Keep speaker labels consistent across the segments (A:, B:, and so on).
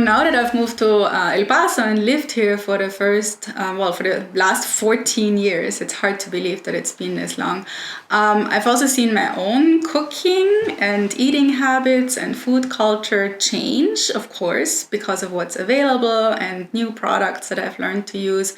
A: now that I've moved to El Paso and lived here for the for the last 14 years, it's hard to believe that it's been this long. I've also seen my own cooking and eating habits and food culture change, of course, because of what's available and new products that I've learned to use.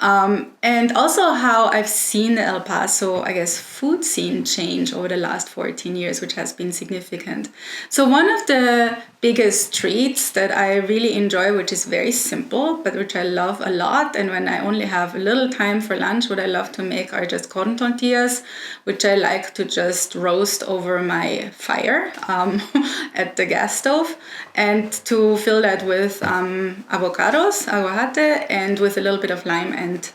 A: And also how I've seen the El Paso, I guess, food scene change over the last 14 years, which has been significant. So one of the biggest treats that I really enjoy, which is very simple, but which I love a lot, and when I only have a little time for lunch, what I love to make are just corn tortillas, which I like to just roast over my fire at the gas stove, and to fill that with avocados, aguacate, and with a little bit of lime and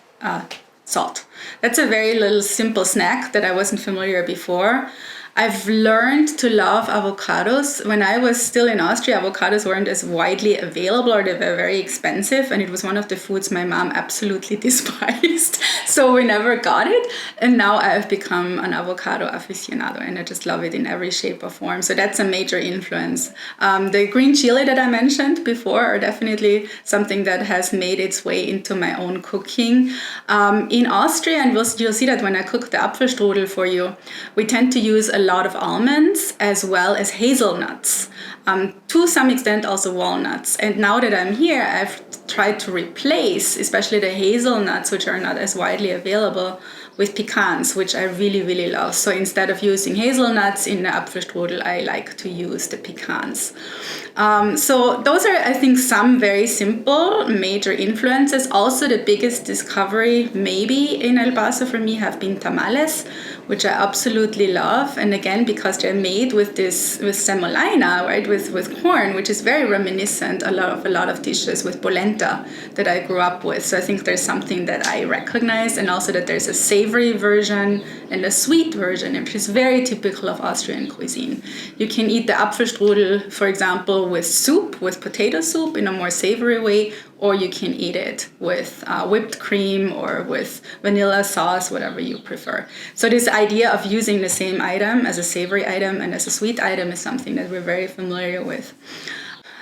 A: salt. That's a very little simple snack that I wasn't familiar before. I've learned to love avocados. When I was still in Austria, avocados weren't as widely available, or they were very expensive, and it was one of the foods my mom absolutely despised. So we never got it. And now I've become an avocado aficionado, and I just love it in every shape or form. So that's a major influence. The green chili that I mentioned before are definitely something that has made its way into my own cooking. In Austria, and you'll see that when I cook the Apfelstrudel for you, we tend to use a lot of almonds as well as hazelnuts, to some extent also walnuts. And now that I'm here, I've tried to replace especially the hazelnuts, which are not as widely available, with pecans, which I really, really love. So instead of using hazelnuts in the Apfelstrudel, I like to use the pecans. So those are, I think, some very simple major influences. Also, the biggest discovery maybe in El Paso for me have been tamales, which I absolutely love. And again, because they're made with semolina, right, with corn, which is very reminiscent a lot of dishes with polenta that I grew up with. So I think there's something that I recognize, and also that there's a savory version and a sweet version, which is very typical of Austrian cuisine. You can eat the Apfelstrudel, for example, with soup, with potato soup in a more savory way, or you can eat it with whipped cream or with vanilla sauce, whatever you prefer. So this idea of using the same item as a savory item and as a sweet item is something that we're very familiar with.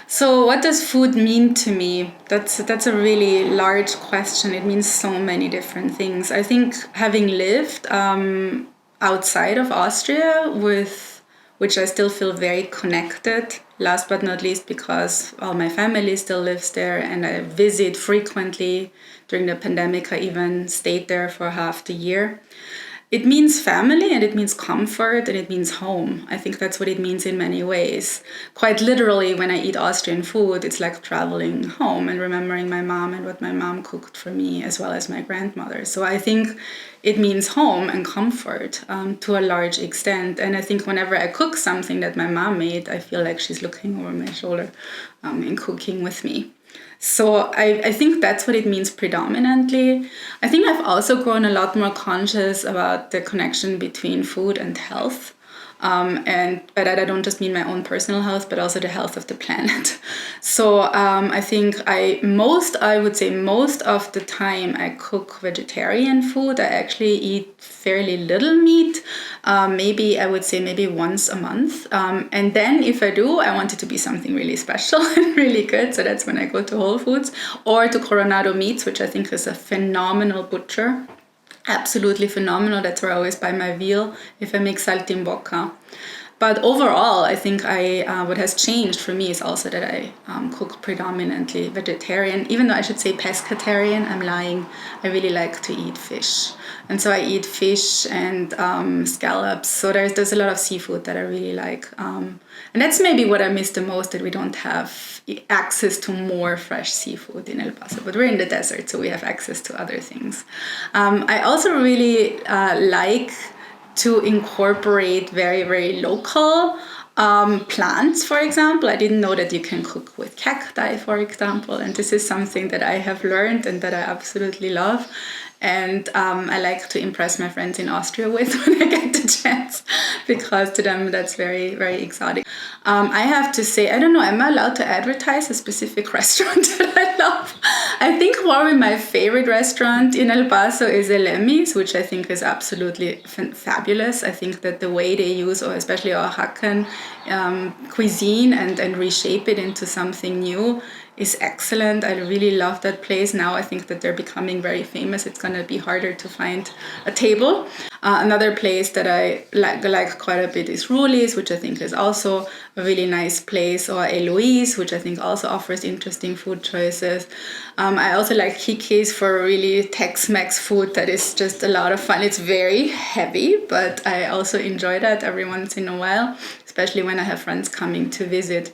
A: So what does food mean to me? That's a really large question. It means so many different things. I think having lived outside of Austria, with which I still feel very connected, last but not least because all my family still lives there and I visit frequently. During the pandemic, I even stayed there for half the year. It means family, and it means comfort, and it means home. I think that's what it means in many ways. Quite literally, when I eat Austrian food, it's like traveling home and remembering my mom and what my mom cooked for me, as well as my grandmother. So I think it means home and comfort to a large extent. And I think whenever I cook something that my mom made, I feel like she's looking over my shoulder and cooking with me. So I think that's what it means predominantly. I think I've also grown a lot more conscious about the connection between food and health. And by that I don't just mean my own personal health, but also the health of the planet. So I think I would say most of the time I cook vegetarian food. I actually eat fairly little meat. Maybe once a month. And then if I do, I want it to be something really special and really good. So that's when I go to Whole Foods or to Coronado Meats, which I think is a phenomenal butcher. Absolutely phenomenal. That's where I always buy my veal if I make saltimbocca. But overall, I think what has changed for me is also that I cook predominantly vegetarian. Even though I should say pescatarian, I'm lying. I really like to eat fish. And so I eat fish and scallops. So there's a lot of seafood that I really like. And that's maybe what I miss the most, that we don't have access to more fresh seafood in El Paso. But we're in the desert, so we have access to other things. I also really like to incorporate very, very local plants, for example. I didn't know that you can cook with cacti, for example. And this is something that I have learned and that I absolutely love. And I like to impress my friends in Austria with when I get the chance, because to them that's very, very exotic. I have to say, I don't know, am I allowed to advertise a specific restaurant that I love? I think probably my favorite restaurant in El Paso is El Emmy's, which I think is absolutely fabulous. I think that the way they use, or especially Oaxacan cuisine, and reshape it into something new is excellent. I really love that place. Now I think that they're becoming very famous. It's going to be harder to find a table. Another place that I like quite a bit is Ruli's, which I think is also a really nice place, or Eloise, which I think also offers interesting food choices. I also like Kiki's for really Tex-Mex food that is just a lot of fun. It's very heavy, but I also enjoy that every once in a while, especially when I have friends coming to visit.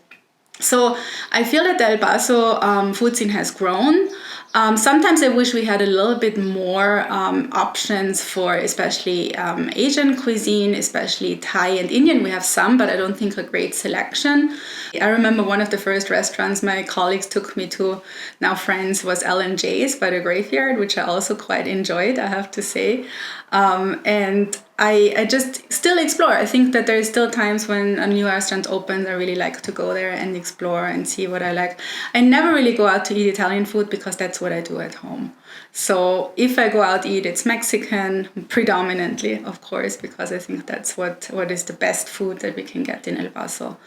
A: So I feel that the El Paso food scene has grown. Sometimes I wish we had a little bit more options for especially Asian cuisine, especially Thai and Indian. We have some, but I don't think a great selection. I remember one of the first restaurants my colleagues took me to, now friends, was L&J's by the graveyard, which I also quite enjoyed, I have to say. And I just still explore. I think that there's still times when a new restaurant opens, I really like to go there and explore and see what I like. I never really go out to eat Italian food because that's what I do at home. So if I go out to eat, it's Mexican predominantly, of course, because I think that's what is the best food that we can get in El Paso.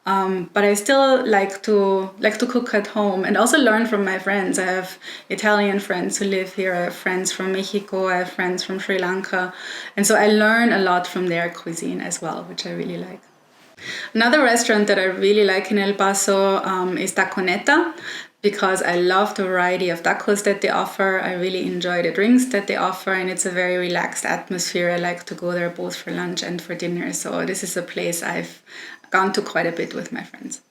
A: But I still like to cook at home and also learn from my friends. I have Italian friends who live here. I have friends from Mexico. I have friends from Sri Lanka. And so I learn a lot from their cuisine as well, which I really like. Another restaurant that I really like in El Paso is Taconeta, because I love the variety of tacos that they offer. I really enjoy the drinks that they offer, and it's a very relaxed atmosphere. I like to go there both for lunch and for dinner. So this is a place I've gone to quite a bit with my friends.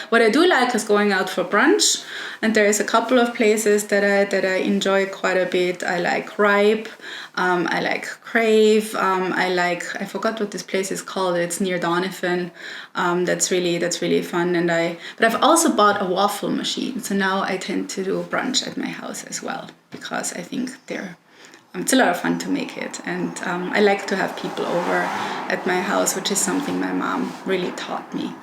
A: What I do like is going out for brunch, and there is a couple of places that I enjoy quite a bit. I like Ripe, I like Crave, I forgot what this place is called. It's near Donovan. That's really fun. But I've also bought a waffle machine, so now I tend to do brunch at my house as well, because I think it's a lot of fun to make it, and I like to have people over at my house, which is something my mom really taught me.